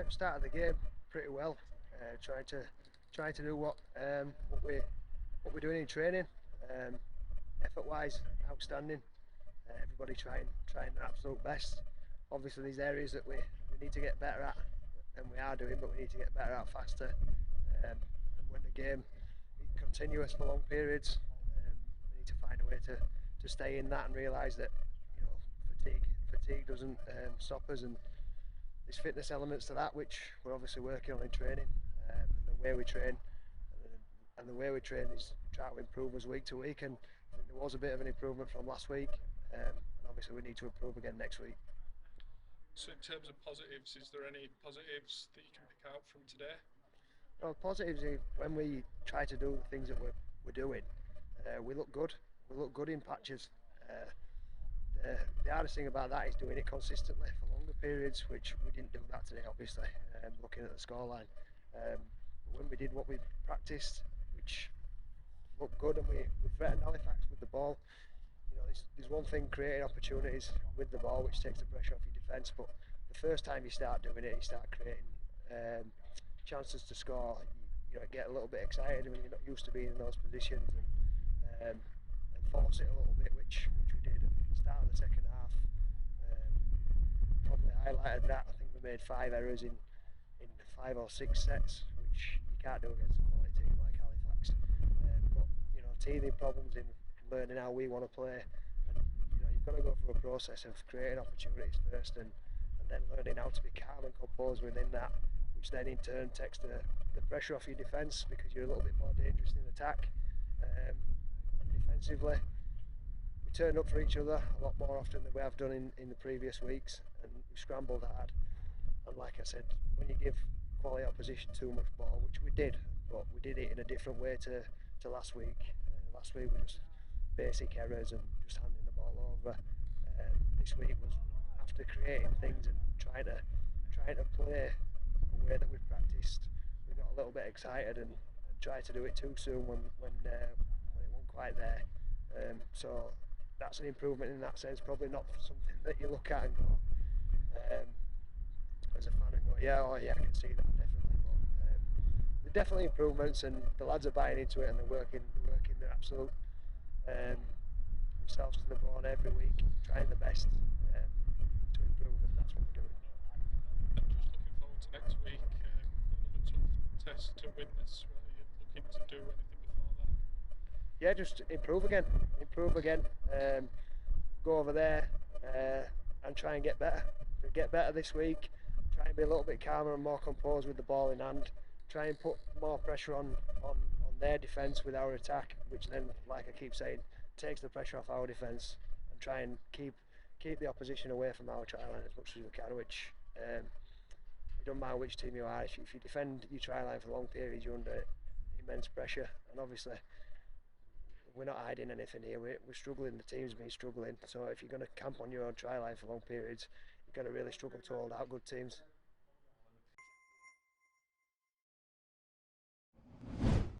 Started the game pretty well. Trying to do what we're doing in training. Effort-wise, outstanding. Everybody trying their absolute best. Obviously, there's areas that we need to get better at, and we are doing, but we need to get better at faster. And when the game is continuous for long periods, we need to find a way to stay in that and realise that fatigue doesn't stop us, and there's fitness elements to that which we're obviously working on in training, and the way we train and the way we train is trying to improve us week to week, and I think there was a bit of an improvement from last week, and obviously we need to improve again next week. So in terms of positives, is there any positives that you can pick out from today? Well, positives is when we try to do the things that we're doing, we look good. We look good in patches. The hardest thing about that is doing it consistently for longer periods, which we didn't do that today, obviously, looking at the scoreline. But when we did what we practiced, which looked good, and we threatened Halifax with the ball, there's one thing creating opportunities with the ball, which takes the pressure off your defence, but the first time you start doing it, you start creating chances to score, you get a little bit excited when you're not used to being in those positions, and force it a little bit, which we did at the start of the second half. Probably highlighted that. I think we made 5 errors in 5 or 6 sets, which you can't do against a quality team like Halifax. But teething problems in learning how we want to play, and you've got to go through a process of creating opportunities first, and then learning how to be calm and composed within that, which then in turn takes the pressure off your defence, because you're a little bit more dangerous in attack. And defensively, we turned up for each other a lot more often than we have done in the previous weeks, and we scrambled hard. And like I said, when you give quality opposition too much ball, which we did, but we did it in a different way to last week. Last week we just basic errors and just handing the ball over. This week was after creating things and trying to play a way that we've practiced. We got a little bit excited and tried to do it too soon when it wasn't quite there. So that's an improvement in that sense. Probably not something that you look at and go as a fan and go, yeah, I can see that definitely. But they're definitely improvements, and the lads are buying into it, and they're working their absolute themselves to the bone every week, trying the best to improve, and that's what we're doing. And just looking forward to next week, another tough test to win this. What are you looking to do? Anything before that? Yeah, just improve again. Go over there and try and get better. Get better this week. Try and be a little bit calmer and more composed with the ball in hand. Try and put more pressure on their defence with our attack, which then, like I keep saying, takes the pressure off our defence, and try and keep the opposition away from our try line as much as we can, which it doesn't matter which team you are. If you defend your try line for long periods, you're under immense pressure, and obviously we're not hiding anything here. We're struggling. The team's been struggling. So if you're going to camp on your own try line for long periods, you're going to really struggle to hold out good teams.